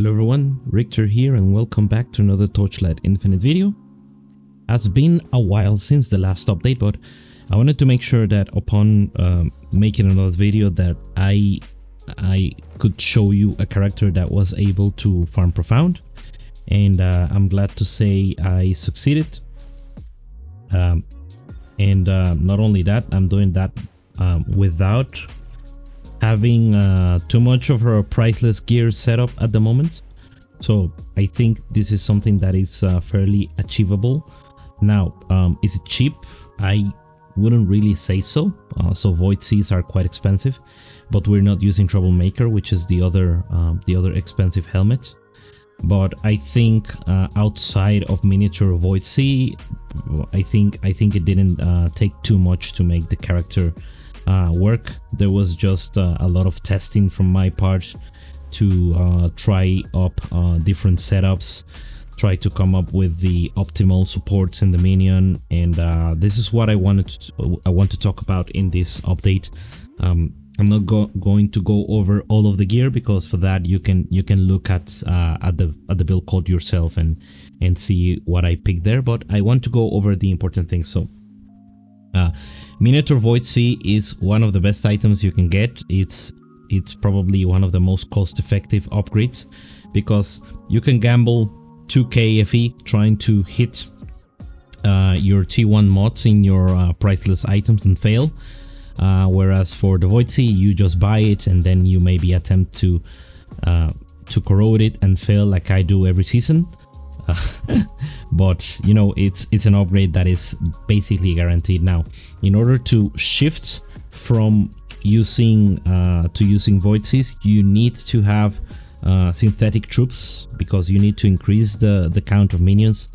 Hello everyone, Richter here and welcome back to another Torchlight Infinite video. Has been a while since the last update, but I wanted to make sure that upon making another video that I could show you a character that was able to farm Profound, and I'm glad to say I succeeded. Not only that, I'm doing that without having too much of her priceless gear set up at the moment. So I think this is something that is fairly achievable. Now, is it cheap? I wouldn't really say so. So Void Seas are quite expensive, but we're not using Troublemaker, which is the other expensive helmet. But I think outside of miniature Void Sea, I think it didn't take too much to make the character work. There was just a lot of testing from my part to try up different setups, try to come up with the optimal supports in the minion, and this is what I want to talk about in this update. I'm not going to go over all of the gear, because for that you can look at the build code yourself and see what I picked there, but I want to go over the important things. So Miniature Void Sea is one of the best items you can get. It's probably one of the most cost-effective upgrades, because you can gamble 2k FE trying to hit your T1 mods in your priceless items and fail, whereas for the Void Sea you just buy it and then you maybe attempt to corrode it and fail like I do every season. But you know, it's an upgrade that is basically guaranteed. Now, in order to shift from using Void Seas, you need to have synthetic troops, because you need to increase the count of minions.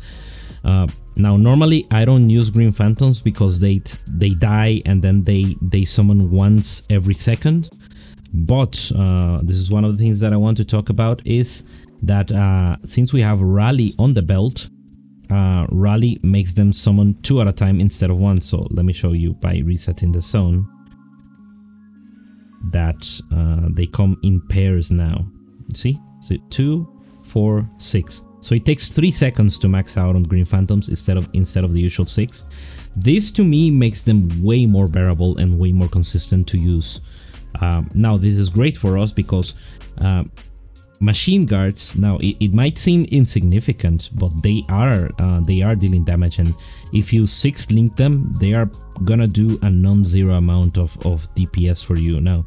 Now, normally I don't use Green Phantoms because they die and then they summon once every second. But this is one of the things that I want to talk about, is that since we have Rally on the belt, Rally makes them summon 2 at a time instead of 1. So let me show you by resetting the zone that they come in pairs now. See? So 2, 4, 6. So it takes 3 seconds to max out on Green Phantoms instead of the usual 6. This to me makes them way more bearable and way more consistent to use. Now this is great for us because machine guards, now it might seem insignificant, but they are dealing damage, and if you 6 link them, they are gonna do a non-zero amount of DPS for you. Now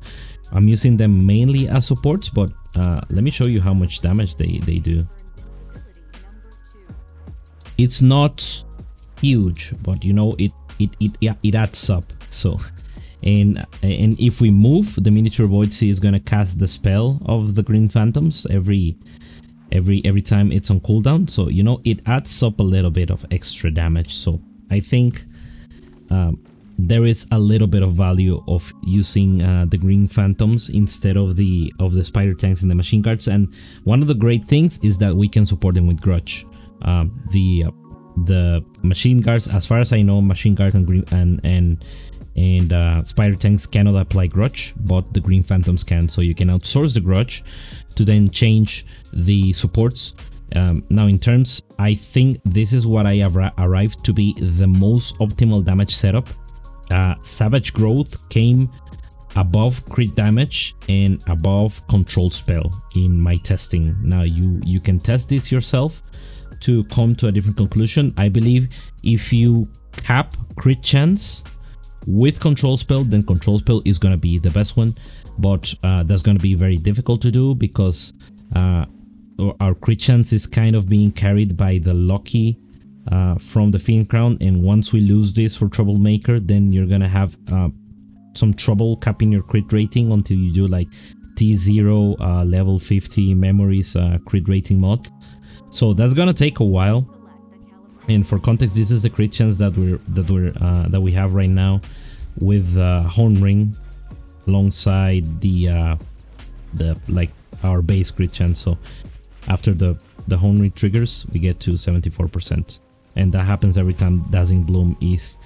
I'm using them mainly as supports, but let me show you how much damage they do. It's not huge, but you know, it adds up. So and if we move, the miniature Void Sea is gonna cast the spell of the Green Phantoms every time it's on cooldown. So you know, it adds up a little bit of extra damage. So I think there is a little bit of value of using the Green Phantoms instead of the Spider Tanks and the Machine Guards. And one of the great things is that we can support them with Grudge. The Machine Guards, as far as I know, Machine Guards and Green and Spider Tanks cannot apply Grudge, but the Green Phantoms can. So you can outsource the Grudge to then change the supports. Now in terms, I think this is what I have arrived to be the most optimal damage setup. Savage Growth came above crit damage and above control spell in my testing. Now you can test this yourself to come to a different conclusion. I believe if you cap crit chance with control spell, then control spell is going to be the best one, but that's going to be very difficult to do, because our crit chance is kind of being carried by the lucky from the Fiend Crown, and once we lose this for Troublemaker, then you're gonna have some trouble capping your crit rating until you do like T0 level 50 memories crit rating mod. So that's gonna take a while. And for context, this is the crit chance that we have right now with Horn Ring alongside the like our base crit chance. So after the Horn Ring triggers, we get to 74%, and that happens every time Dazzling Bloom is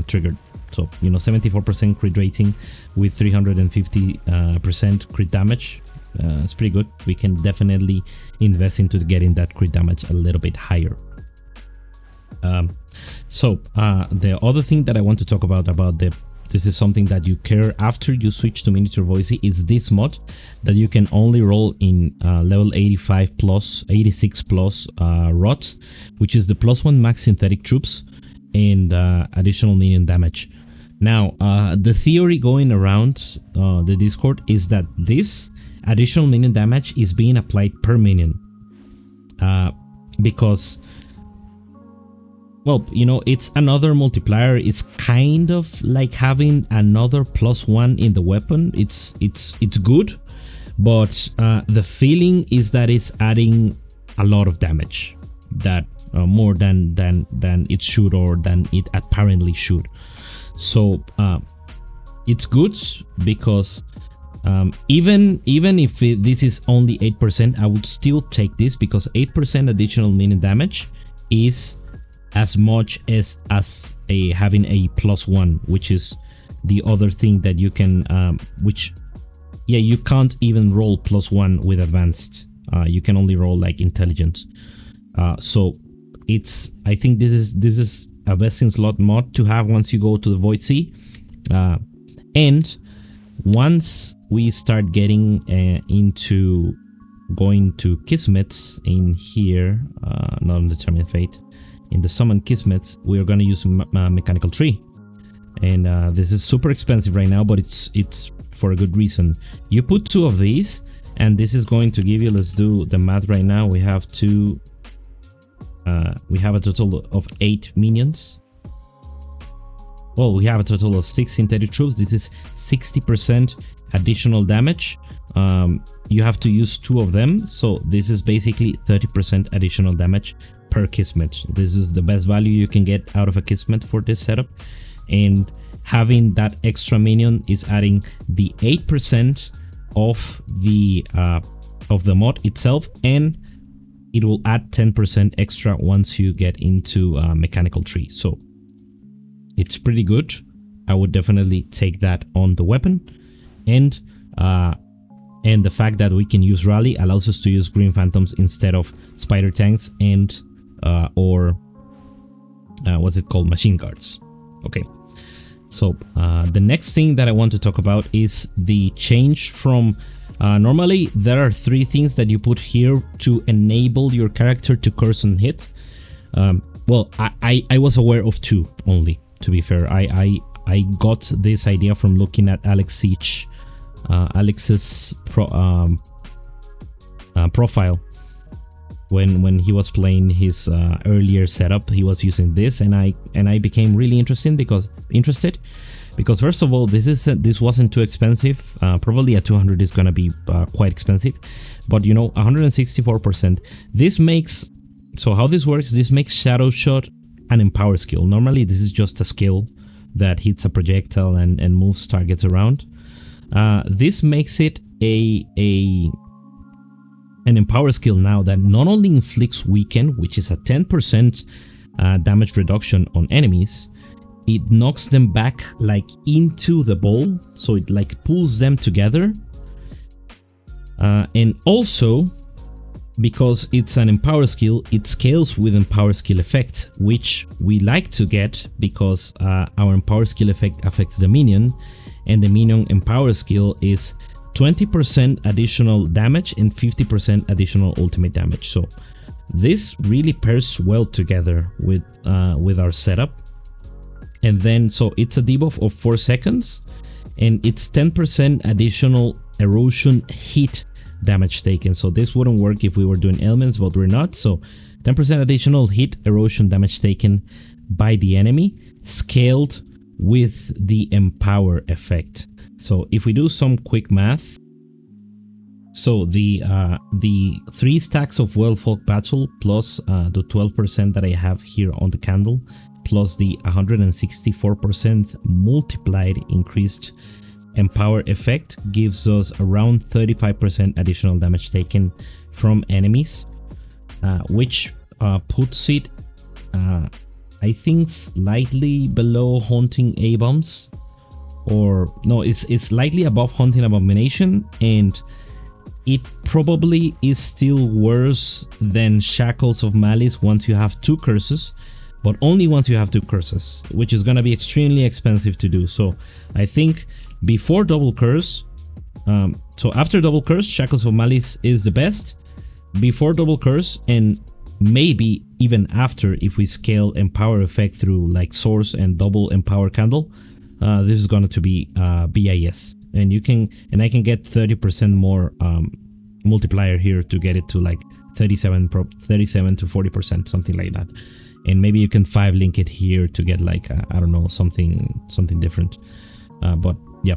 triggered. So you know, 74% crit rating with 350% crit damage it's pretty good. We can definitely invest into getting that crit damage a little bit higher. The other thing that I want to talk about this is something that you care after you switch to miniature voicey, is this mod that you can only roll in level 85 plus 86 plus rods, which is the +1 max synthetic troops and additional minion damage. Now the theory going around the Discord is that this additional minion damage is being applied per minion, because, well, you know, it's another multiplier. It's kind of like having another +1 in the weapon. It's good, but the feeling is that it's adding a lot of damage, that more than it should, or than it apparently should. So it's good, because even if this is only 8%, I would still take this, because 8% additional minion damage is as much as having a +1, which is the other thing that you can you can't even roll +1 with advanced. You can only roll like intelligence. So I think this is a best in slot mod to have once you go to the Void Sea, and once we start getting into going to Kismets in here, not Undetermined Fate, in the Summon Kismets, we are going to use Mechanical Tree, and this is super expensive right now, but it's for a good reason. You put 2 of these, and this is going to give you, let's do the math right now, we have a total of 8 minions. Well, we have a total of 6 synthetic troops. This is 60% additional damage. You have to use 2 of them, so this is basically 30% additional damage per Kismet. This is the best value you can get out of a Kismet for this setup, and having that extra minion is adding the 8% of the mod itself, and it will add 10% extra once you get into Mechanical Tree. So it's pretty good. I would definitely take that on the weapon, and the fact that we can use Rally allows us to use Green Phantoms instead of Spider Tanks and what's it called, Machine Guards. Okay, so the next thing that I want to talk about is the change from normally there are 3 things that you put here to enable your character to curse and hit. Well, I was aware of 2 only, to be fair. I got this idea from looking at Alex's profile. When he was playing his earlier setup, he was using this, and I became really interested because first of all, this wasn't too expensive. Probably a 200 is gonna be quite expensive, but you know, 164%. This makes, so how this works, this makes Shadow Shot an empower skill. Normally this is just a skill that hits a projectile and moves targets around. This makes it an empower skill now that not only inflicts weaken, which is a 10% damage reduction on enemies, it knocks them back like into the ball, so it like pulls them together, and also because it's an empower skill, it scales with empower skill effect, which we like to get because our empower skill effect affects the minion, and the minion empower skill is 20% additional damage and 50% additional ultimate damage. So this really pairs well together with our setup. And then, so it's a debuff of 4 seconds, and it's 10% additional erosion hit damage taken. So this wouldn't work if we were doing elements, but we're not. So 10% additional hit erosion damage taken by the enemy, scaled with the empower effect. So if we do some quick math, so the 3 stacks of Well Fought Battle plus the 12% that I have here on the candle, plus the 164% multiplied increased empower effect gives us around 35% additional damage taken from enemies, which puts it I think slightly below Haunting A-Bombs, or no, it's slightly above Haunting Abomination, and it probably is still worse than Shackles of Malice once you have 2 curses, but only once you have 2 curses, which is gonna be extremely expensive to do. So I think before double curse, so after double curse, Shackles of Malice is the best. Before double curse, and maybe even after, if we scale Empower effect through like Source and double Empower Candle, this is going to be BIS, and I can get 30% more multiplier here to get it to like 37 to 40%, something like that. And maybe you can 5 link it here to get like I don't know, something different. But yeah,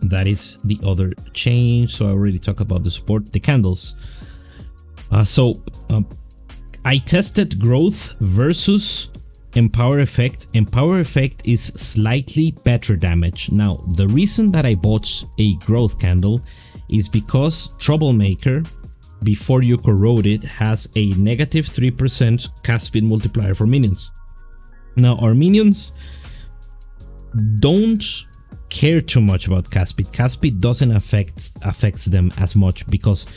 that is the other change. So I already talked about the support, the candles. I tested growth versus Empower effect. Empower effect is slightly better damage. Now, the reason that I bought a growth candle is because Troublemaker, before you corrode it, has a negative 3% cast speed multiplier for minions. Now, our minions don't care too much about cast speed. Cast speed doesn't affects them as much, because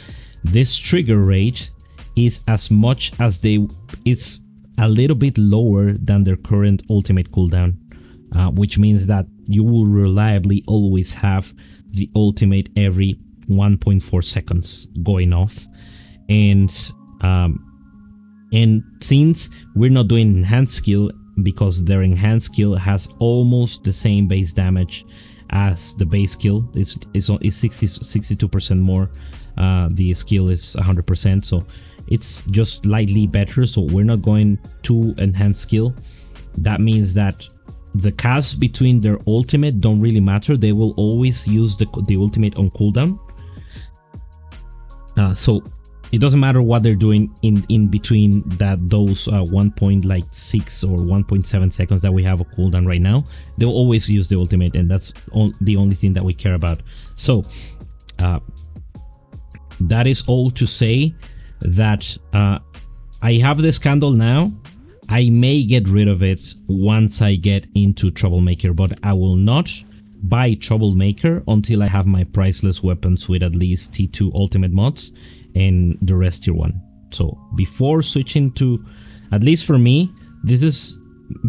this trigger rate is as much as it's a little bit lower than their current ultimate cooldown, which means that you will reliably always have the ultimate every 1.4 seconds going off. And since we're not doing enhanced skill, because their enhanced skill has almost the same base damage as the base skill, it's 62% more. The skill is 100%, so it's just slightly better. So we're not going to enhance skill. That means that the casts between their ultimate don't really matter. They will always use the ultimate on cooldown. So it doesn't matter what they're doing in between those 1.6 or 1.7 seconds that we have a cooldown right now. They'll always use the ultimate, and that's the only thing that we care about. So that is all to say that I have this candle now. I may get rid of it once I get into Troublemaker, but I will not buy Troublemaker until I have my priceless weapons with at least T2 ultimate mods and the rest tier 1. So before switching to, at least for me, this is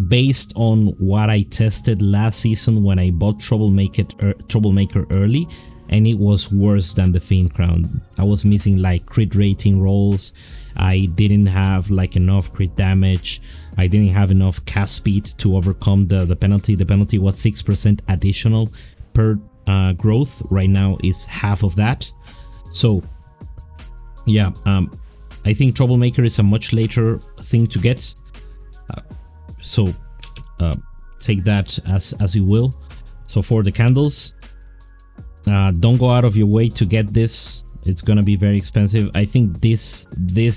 based on what I tested last season when I bought Troublemaker early, and it was worse than the Fiend Crown. I was missing like crit rating rolls. I didn't have like enough crit damage. I didn't have enough cast speed to overcome the penalty. The penalty was 6% additional per growth. Right now is half of that. So yeah, I think Troublemaker is a much later thing to get. So take that as you will. So for the candles, don't go out of your way to get this. It's gonna be very expensive. I think this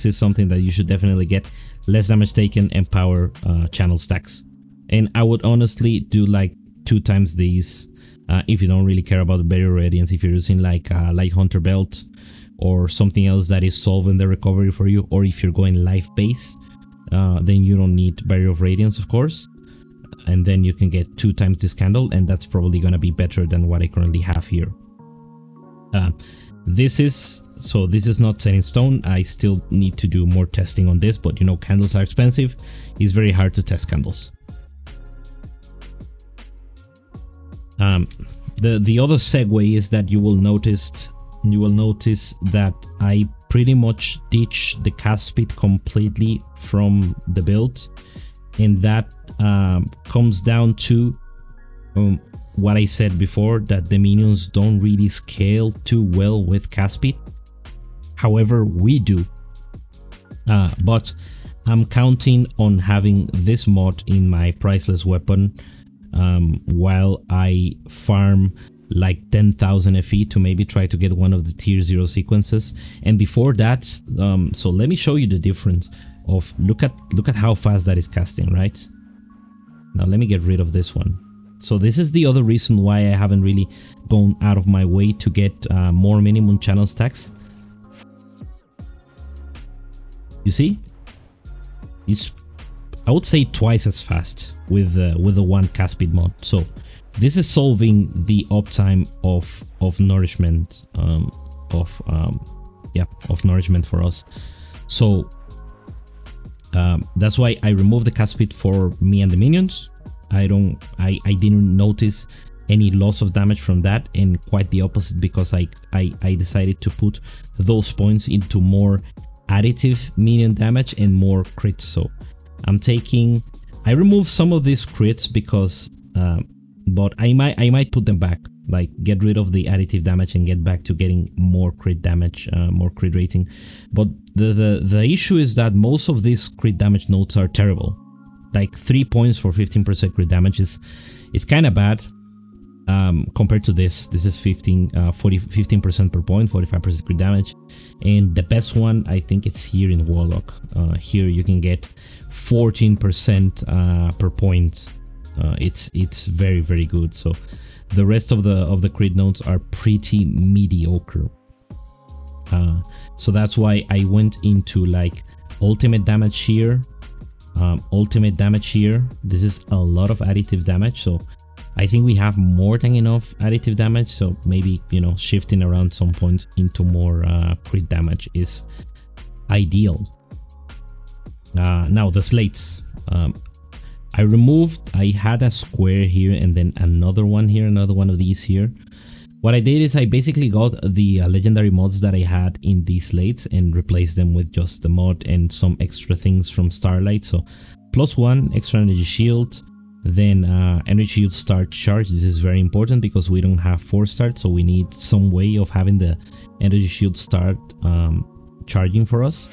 is something that you should definitely get. Less damage taken and power channel stacks. And I would honestly do like 2 times these if you don't really care about the barrier radiance. If you're using like Light Hunter belt or something else that is solving the recovery for you, or if you're going life base, then you don't need barrier of radiance, of course. And then you can get 2 times this candle, and that's probably gonna be better than what I currently have here. This is not set in stone. I still need to do more testing on this, but you know, candles are expensive. It's very hard to test candles. The other segue is that you will notice that I pretty much ditch the cast speed completely from the build, and that comes down to what I said before, that the minions don't really scale too well with cast speed. However, we do, but I'm counting on having this mod in my priceless weapon while I farm like 10,000 FE to maybe try to get one of the tier 0 sequences. And before that, so let me show you the difference of, look at how fast that is casting, right? Now let me get rid of this one. So this is the other reason why I haven't really gone out of my way to get more minimum channel stacks. You see, it's, I would say, twice as fast with the 1 cast speed mod. So this is solving the uptime of nourishment yeah, of nourishment for us. So that's why I removed the cast speed for me and the minions. I didn't notice any loss of damage from that, and quite the opposite, because I decided to put those points into more additive minion damage and more crits. So I removed some of these crits because but I might put them back, like get rid of the additive damage and get back to getting more crit damage, more crit rating. But the issue is that most of these crit damage notes are terrible. Like 3 points for 15% crit damage is kind of bad. Compared to this is 15% per point, 45% crit damage, and the best one I think it's here in Warlock. Here you can get 14% per point. It's very, very good. So the rest of the crit notes are pretty mediocre. So that's why I went into like ultimate damage here, ultimate damage here. This is a lot of additive damage, so I think we have more than enough additive damage. So maybe, you know, shifting around some points into more crit damage is ideal. Now the slates, I had a square here and then another one here, another one of these here. What I did is I basically got the legendary mods that I had in these slates and replaced them with just the mod and some extra things from Starlight. So +1 extra energy shield, then energy shield start charge. This is very important because we don't have 4 start, so we need some way of having the energy shield start charging for us.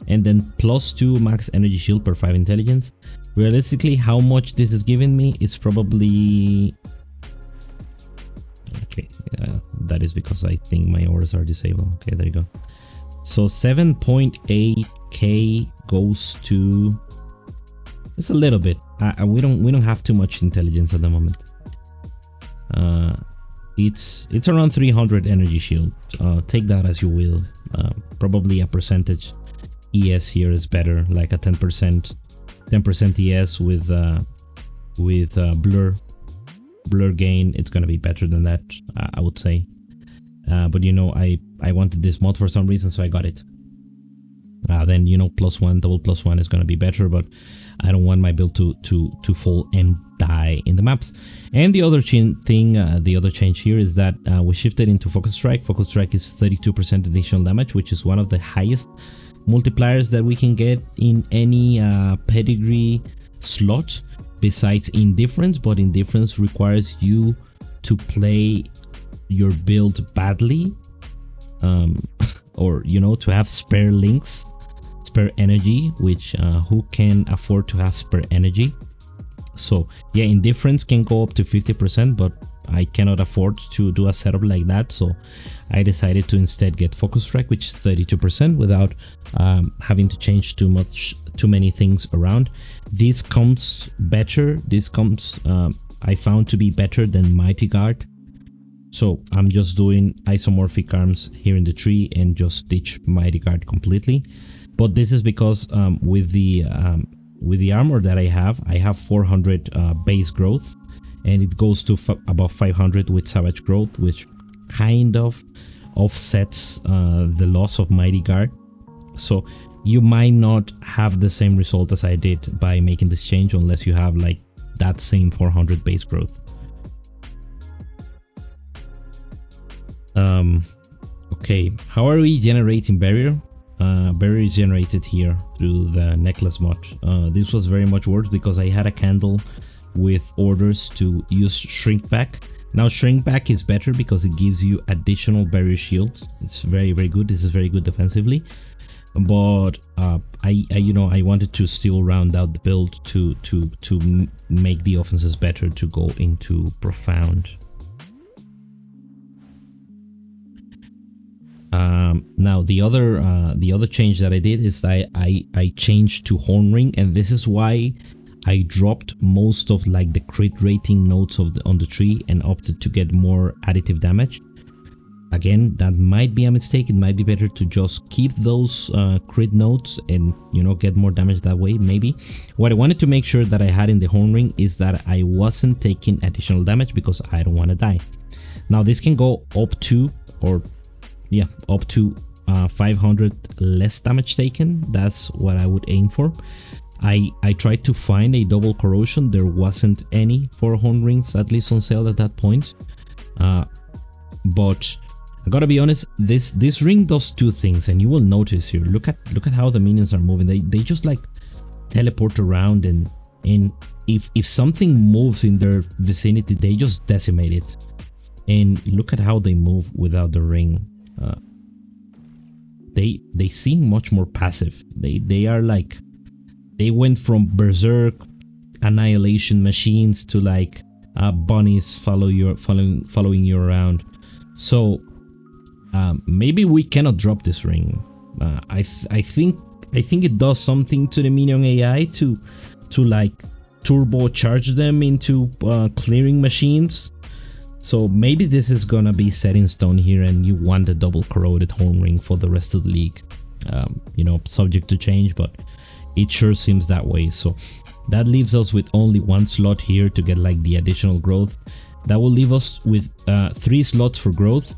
And then +2 max energy shield per 5 intelligence. Realistically, how much this is giving me is probably... Okay, that is because I think my auras are disabled. Okay, there you go. So 7.8k goes to... It's a little bit. We don't have too much intelligence at the moment. It's around 300 energy shield. Take that as you will. Probably a percentage ES here is better, like a 10% ES with blur gain. It's gonna be better than that, I would say. But you know, I wanted this mod for some reason, so I got it. Then, you know, +1, double +1 is gonna be better, but I don't want my build to fall and die in the maps. And the other the other change here is that we shifted into Focus Strike. Focus Strike is 32% additional damage, which is one of the highest multipliers that we can get in any pedigree slot besides Indifference. But Indifference requires you to play your build badly, or, you know, to have spare links, spare energy, which who can afford to have spare energy? So yeah, Indifference can go up to 50%, but I cannot afford to do a setup like that, so I decided to instead get Focus Strike, which is 32% without having to change too many things around. This comes better. This comes I found to be better than Mighty Guard. So I'm just doing isomorphic arms here in the tree and just ditch Mighty Guard completely. But this is because with the armor that I have 400 base growth, and it goes to about 500 with Savage Growth, which kind of offsets the loss of Mighty Guard. So you might not have the same result as I did by making this change unless you have like that same 400 base growth. Okay, how are we generating barrier? Barrier is generated here through the necklace mod. This was very much worse because I had a candle with orders to use Shrink Back. Now Shrink Back is better because it gives you additional barrier shields. It's very, very good. This is very good defensively, but I wanted to still round out the build to make the offenses better, to go into Profound. Now the other change that I did is I changed to Horn Ring, and this is why I dropped most of like the crit rating notes on the tree and opted to get more additive damage. Again, that might be a mistake. It might be better to just keep those crit notes and, you know, get more damage that way. Maybe what I wanted to make sure that I had in the Horn Ring is that I wasn't taking additional damage because I don't want to die. Now this can go up to, or yeah, up to 500 less damage taken. That's what I would aim for. I tried to find a double corrosion. There wasn't any for horn rings, at least on sale at that point. But I gotta be honest, this ring does two things, and you will notice here. Look at how the minions are moving. They just like teleport around, and if something moves in their vicinity, they just decimate it. And look at how they move without the ring. They seem much more passive. They are like, they went from berserk annihilation machines to like bunnies following you around. So maybe we cannot drop this ring. I think it does something to the minion AI to like turbocharge them into clearing machines. So maybe this is gonna be set in stone here, and you want a double corroded horn ring for the rest of the league. You know, subject to change, but it sure seems that way. So that leaves us with only one slot here to get like the additional growth. That will leave us with 3 slots for growth.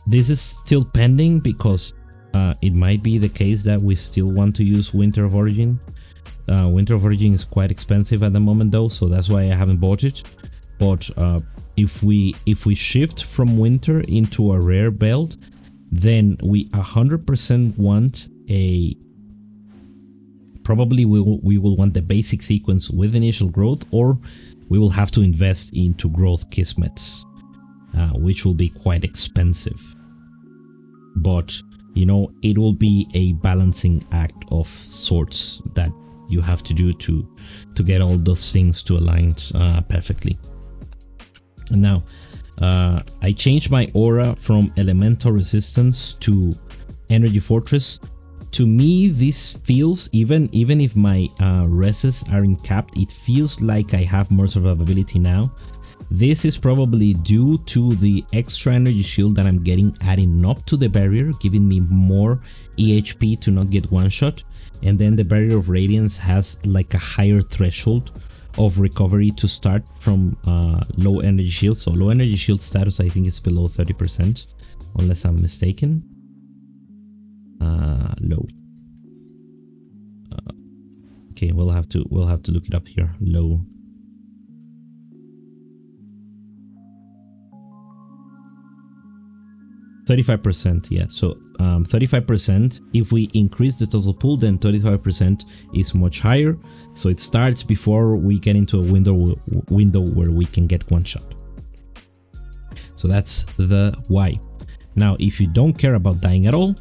This is still pending because it might be the case that we still want to use Winter of Origin. Winter of Origin is quite expensive at the moment though, so that's why I haven't bought it. But if we shift from Winter into a rare belt, then we 100% want a... Probably we will want the basic sequence with initial growth, or we will have to invest into growth kismets, which will be quite expensive. But you know, it will be a balancing act of sorts that you have to do to get all those things to align perfectly. And now I changed my aura from elemental resistance to energy fortress. To me, this feels, even if my reses aren't capped, it feels like I have more survivability now. This is probably due to the extra energy shield that I'm getting adding up to the barrier, giving me more EHP to not get one shot. And then the barrier of radiance has like a higher threshold of recovery to start from low energy shield. So low energy shield status I think is below 30%, unless I'm mistaken. Low. Okay, we'll have to look it up here. Low. %, yeah. So 35%. If we increase the total pool, then 35% is much higher. So it starts before we get into a window where we can get one shot. So that's the why. Now, if you don't care about dying at all,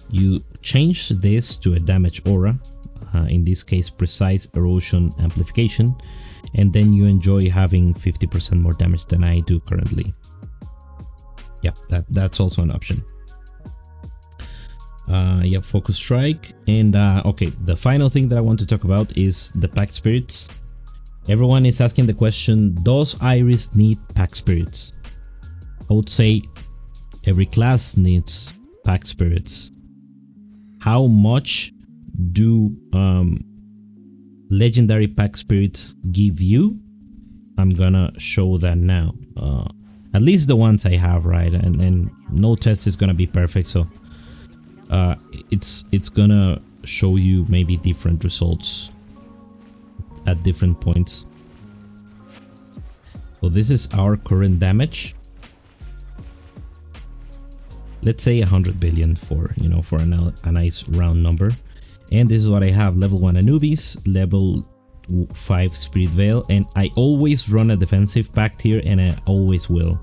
you change this to a damage aura, in this case precise erosion amplification, and then you enjoy having 50% more damage than I do currently. Yeah, that's also an option. Yeah, focus strike. And okay, the final thing that I want to talk about is the Pact spirits. Everyone is asking the question, does Iris need Pact spirits? I would say every class needs Pact spirits. How much do legendary Pact spirits give you? I'm gonna show that now. At least the ones I have, right? And no test is gonna be perfect, so it's gonna show you maybe different results at different points. So this is our current damage. Let's say 100 billion for, you know, for a nice round number. And this is what I have: level 1 Anubis, level 5 Spirit Veil, and I always run a defensive pact here, and I always will.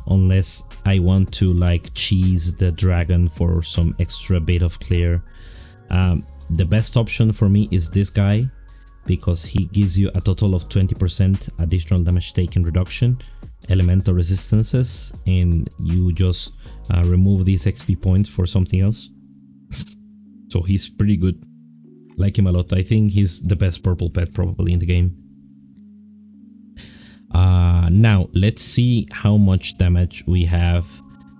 Unless I want to like cheese the dragon for some extra bit of clear. The best option for me is this guy, because he gives you a total of 20% additional damage taken reduction, elemental resistances, and you just remove these XP points for something else. So he's pretty good. Like him a lot. I think he's the best purple pet probably in the game. Now let's see how much damage we have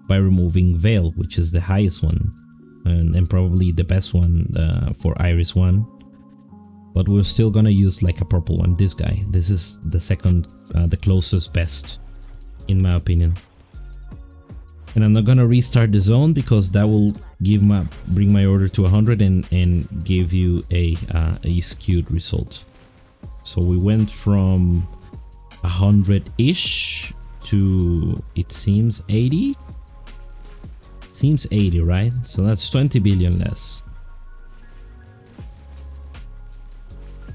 by removing Veil, which is the highest one and probably the best one for Iris 1. But we're still gonna use like a purple one. This guy. This is the second, the closest best, in my opinion. And I'm not gonna restart the zone because that will bring my order to 100 and give you a skewed result. So we went from 100-ish to, it seems, 80. Seems 80, right? So that's 20 billion less.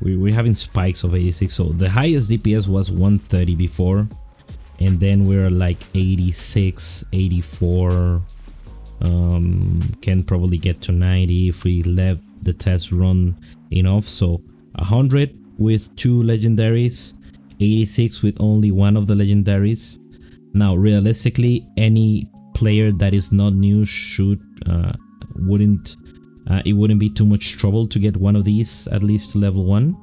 We're having spikes of 86. So the highest DPS was 130 before, and then we're like 86, 84. Can probably get to 90 if we let the test run enough. So 100 with 2 legendaries, 86 with only one of the legendaries. Now realistically, any player that is not new should it wouldn't be too much trouble to get one of these at least to level 1.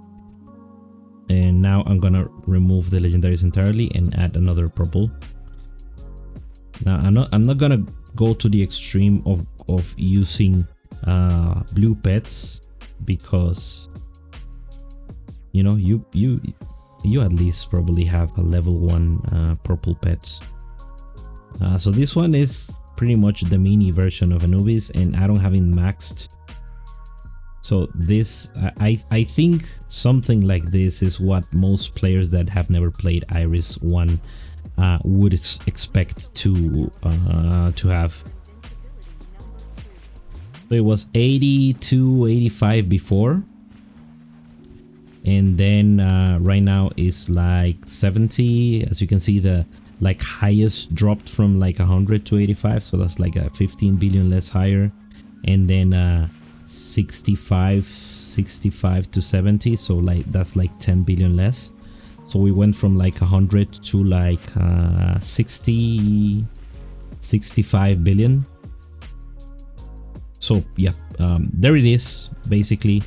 And now I'm gonna remove the legendaries entirely and add another purple. Now I'm not gonna go to the extreme of using blue pets, because you know you at least probably have a level 1 purple pet. So this one is pretty much the mini version of Anubis, and I don't have it maxed. So this, I think something like this is what most players that have never played Iris 1 would expect to have. So it was 82, 85 before, and then right now is like 70. As you can see, the like highest dropped from like 100 to 85, so that's like a 15 billion less higher, and then 65 to 70, so like that's like 10 billion less. So we went from like 100 to like 65 billion. So yeah, there it is. Basically,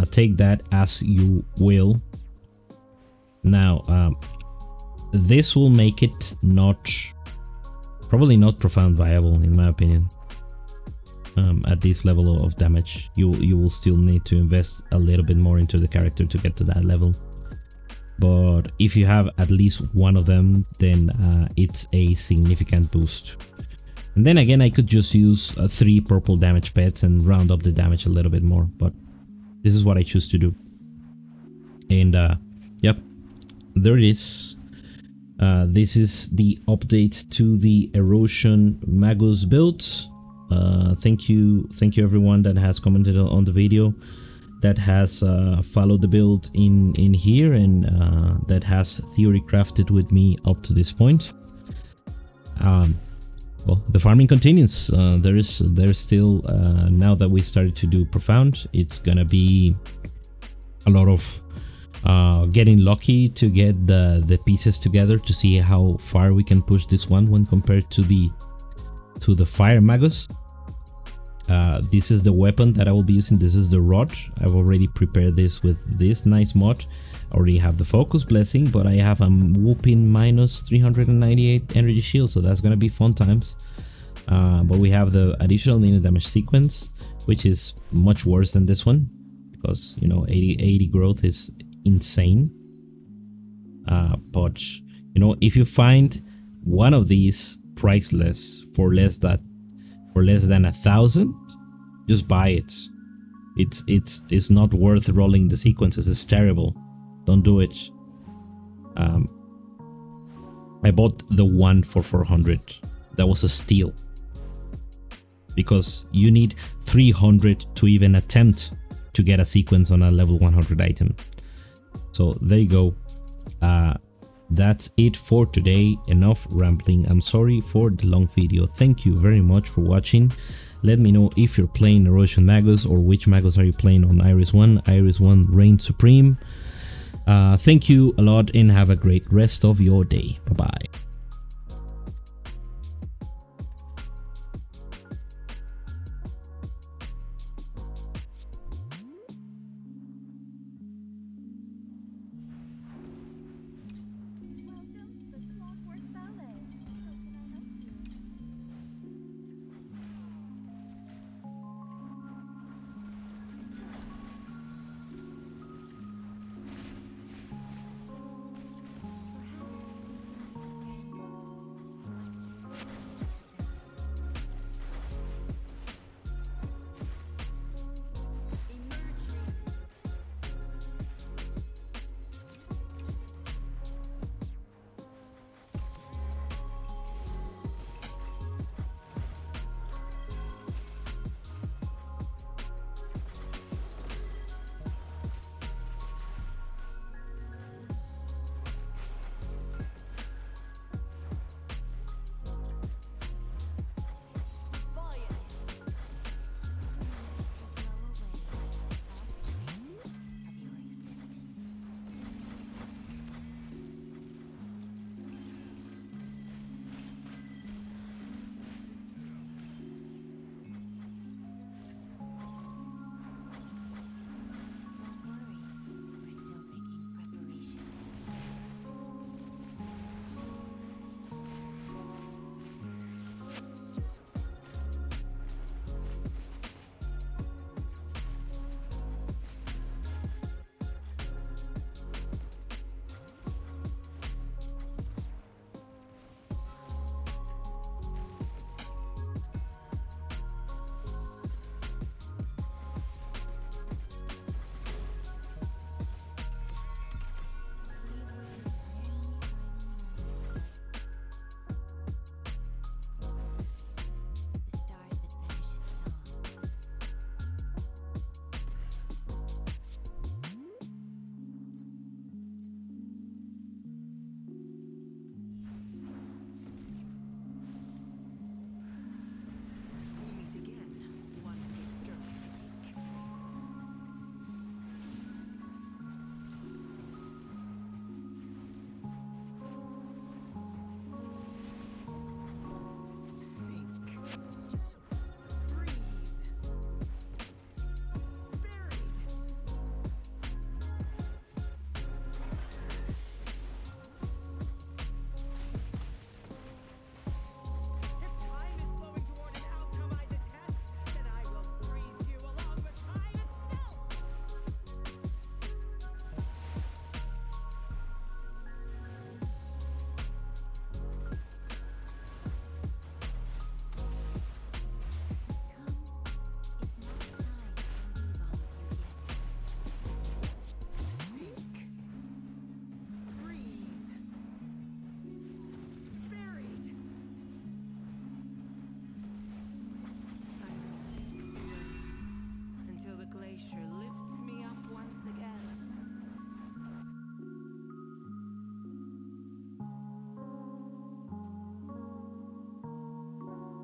take that as you will. Now this will make it probably not profound viable, in my opinion. At this level of damage, you will still need to invest a little bit more into the character to get to that level. But if you have at least one of them, then it's a significant boost. And then again, I could just use 3 purple damage pets and round up the damage a little bit more, but this is what I choose to do. And yep, there it is. This is the update to the Erosion Magus build. Thank you everyone that has commented on the video, that has followed the build in here, and that has theory crafted with me up to this point. Well, the farming continues. There's still now that we started to do profound, it's gonna be a lot of getting lucky to get the pieces together to see how far we can push this one when compared to the Fire Magus. This is the weapon that I will be using. This is the rod. I've already prepared this with this nice mod. I already have the focus blessing, but I have a whooping minus 398 energy shield, so that's gonna be fun times. But we have the additional minute damage sequence, which is much worse than this one, because you know 80 growth is insane. But you know, if you find one of these priceless for less than 1,000, just buy it. It's not worth rolling the sequences. It's terrible. Don't do it. I bought the one for 400. That was a steal, because you need 300 to even attempt to get a sequence on a level 100 item. So there you go. That's it for today. Enough rambling. I'm sorry for the long video. Thank you very much for watching. Let me know if you're playing Erosion Magus, or which Magus are you playing on Iris 1. Iris 1 reigns supreme. Thank you a lot, and have a great rest of your day. Bye bye.